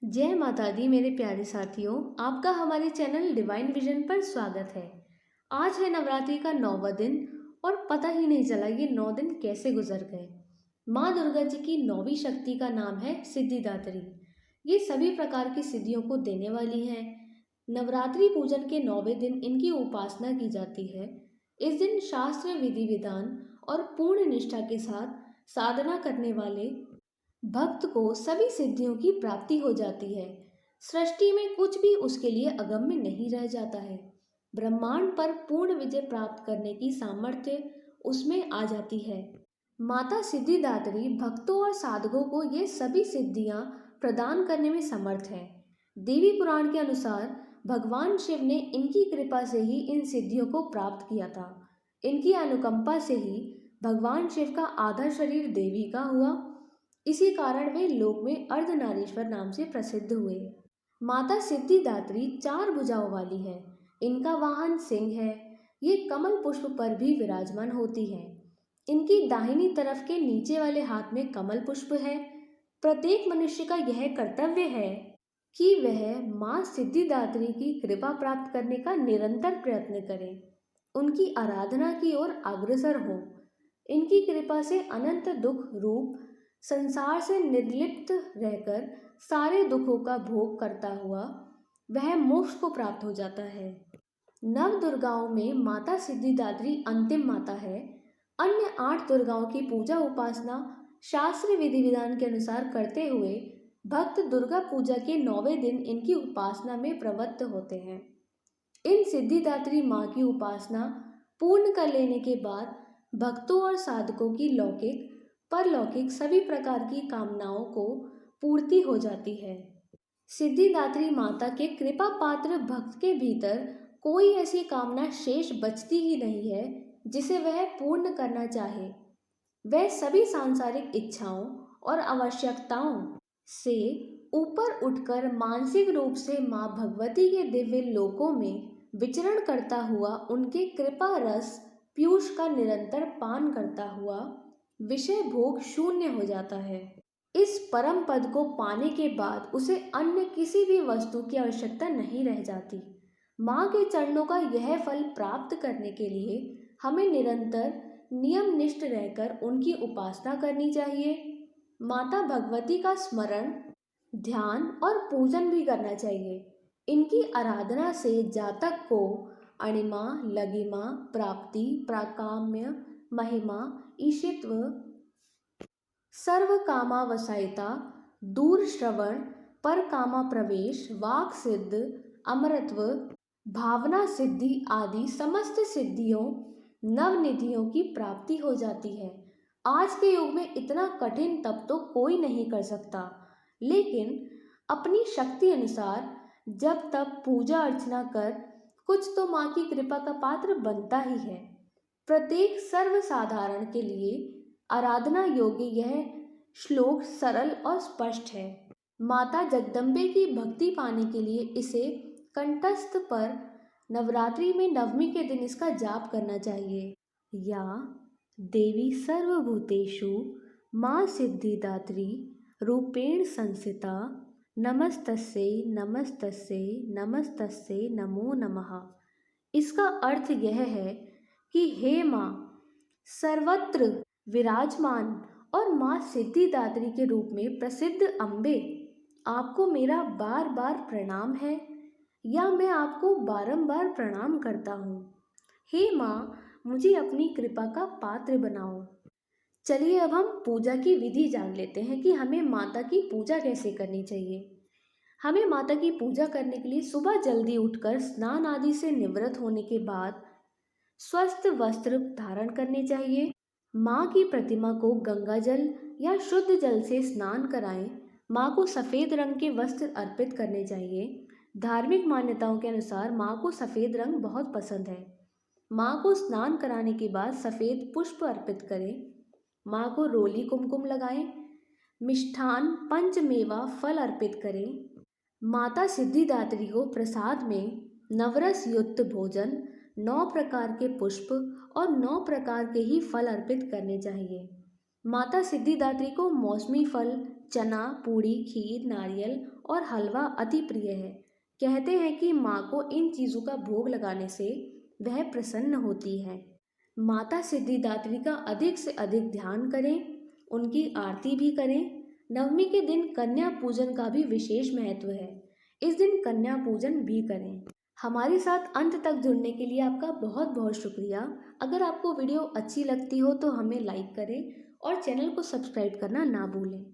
जय माता दी मेरे प्यारे साथियों। आपका हमारे चैनल डिवाइन विजन पर स्वागत है। आज है नवरात्रि का 9वां दिन और पता ही नहीं चला ये 9 दिन कैसे गुजर गए। माँ दुर्गा जी की 9वीं शक्ति का नाम है सिद्धिदात्री। ये सभी प्रकार की सिद्धियों को देने वाली हैं। नवरात्रि पूजन के 9वें दिन इनकी उपासना की जाती है। इस दिन शास्त्र विधि विधान और पूर्ण निष्ठा के साथ साधना करने वाले भक्त को सभी सिद्धियों की प्राप्ति हो जाती है। सृष्टि में कुछ भी उसके लिए अगम्य नहीं रह जाता है। ब्रह्मांड पर पूर्ण विजय प्राप्त करने की सामर्थ्य उसमें आ जाती है। माता सिद्धिदात्री भक्तों और साधकों को ये सभी सिद्धियां प्रदान करने में समर्थ है। देवी पुराण के अनुसार भगवान शिव ने इनकी कृपा से ही इन सिद्धियों को प्राप्त किया था। इनकी अनुकंपा से ही भगवान शिव का आधा शरीर देवी का हुआ। इसी कारण वे लोक में अर्धनारीश्वर नाम से प्रसिद्ध हुए। माता सिद्धिदात्री 4 भुजाओं वाली है। इनका वाहन सिंह है। ये कमल पुष्प पर भी विराजमान होती है। इनकी दाहिनी तरफ के नीचे वाले हाथ में कमल पुष्प है। प्रत्येक मनुष्य का यह कर्तव्य है कि वह माँ सिद्धिदात्री की कृपा प्राप्त करने का निरंतर प्रयत्न करे, उनकी आराधना की ओर अग्रसर हो। इनकी कृपा से अनंत दुख रूप संसार से निर्लिप्त रहकर सारे दुखों का भोग करता हुआ वह मोक्ष को प्राप्त हो जाता है। नव दुर्गाओं में माता सिद्धिदात्री अंतिम माता है। अन्य 8 दुर्गाओं की पूजा उपासना शास्त्र विधि विधान के अनुसार करते हुए भक्त दुर्गा पूजा के 9वें दिन इनकी उपासना में प्रवृत्त होते हैं। इन सिद्धिदात्री माँ की उपासना पूर्ण कर लेने के बाद भक्तों और साधकों की लौकिक परलौकिक सभी प्रकार की कामनाओं को पूर्ति हो जाती है। सिद्धिदात्री माता के कृपा पात्र भक्त के भीतर कोई ऐसी कामना शेष बचती ही नहीं है जिसे वह पूर्ण करना चाहे। वह सभी सांसारिक इच्छाओं और आवश्यकताओं से ऊपर उठकर मानसिक रूप से माँ भगवती के दिव्य लोकों में विचरण करता हुआ उनके कृपा रस पीयूष का निरंतर पान करता हुआ विषय भोग शून्य हो जाता है। इस परम पद को पाने के बाद उसे अन्य किसी भी वस्तु की आवश्यकता नहीं रह जाती। माँ के चरणों का यह फल प्राप्त करने के लिए हमें निरंतर नियम निष्ठ रहकर उनकी उपासना करनी चाहिए। माता भगवती का स्मरण ध्यान और पूजन भी करना चाहिए। इनकी आराधना से जातक को अणिमा लघिमा प्राप्ति प्राकाम्य महिमा ईशित्व सर्व कामावसायिता दूर श्रवण पर कामा प्रवेश वाक सिद्ध अमरत्व भावना सिद्धि आदि समस्त सिद्धियों नवनिधियों की प्राप्ति हो जाती है। आज के युग में इतना कठिन तप तो कोई नहीं कर सकता, लेकिन अपनी शक्ति अनुसार जब तब पूजा अर्चना कर कुछ तो माँ की कृपा का पात्र बनता ही है। प्रत्येक सर्वसाधारण के लिए आराधना योग्य यह श्लोक सरल और स्पष्ट है। माता जगदम्बे की भक्ति पाने के लिए इसे कंठस्थ पर नवरात्रि में 9वीं के दिन इसका जाप करना चाहिए। या देवी सर्वभूतेषु माँ सिद्धिदात्री रूपेण संस्थिता नमस्तस्यै नमस्तस्यै नमस्तस्यै नमो नमः। इसका अर्थ यह है कि हे माँ सर्वत्र विराजमान और माँ सिद्धिदात्री के रूप में प्रसिद्ध अम्बे, आपको मेरा बार बार प्रणाम है या मैं आपको बारंबार प्रणाम करता हूँ। हे माँ मुझे अपनी कृपा का पात्र बनाओ। चलिए अब हम पूजा की विधि जान लेते हैं कि हमें माता की पूजा कैसे करनी चाहिए। हमें माता की पूजा करने के लिए सुबह जल्दी उठकर स्नान आदि से निवृत्त होने के बाद स्वस्थ वस्त्र धारण करने चाहिए। माँ की प्रतिमा को गंगा जल या शुद्ध जल से स्नान कराएं। माँ को सफ़ेद रंग के वस्त्र अर्पित करने चाहिए। धार्मिक मान्यताओं के अनुसार माँ को सफ़ेद रंग बहुत पसंद है। माँ को स्नान कराने के बाद सफ़ेद पुष्प अर्पित करें। माँ को रोली कुमकुम लगाएं। मिष्ठान पंचमेवा फल अर्पित करें। माता सिद्धिदात्री को प्रसाद में नवरस युक्त भोजन 9 प्रकार के पुष्प और 9 प्रकार के ही फल अर्पित करने चाहिए। माता सिद्धिदात्री को मौसमी फल चना, पूड़ी, खीर, नारियल और हलवा अति प्रिय है। कहते हैं कि माँ को इन चीज़ों का भोग लगाने से वह प्रसन्न होती है। माता सिद्धिदात्री का अधिक से अधिक ध्यान करें, उनकी आरती भी करें। नवमी के दिन कन्या पूजन का भी विशेष महत्व है। इस दिन कन्या पूजन भी करें। हमारे साथ अंत तक जुड़ने के लिए आपका बहुत बहुत शुक्रिया। अगर आपको वीडियो अच्छी लगती हो तो हमें लाइक करें और चैनल को सब्सक्राइब करना ना भूलें।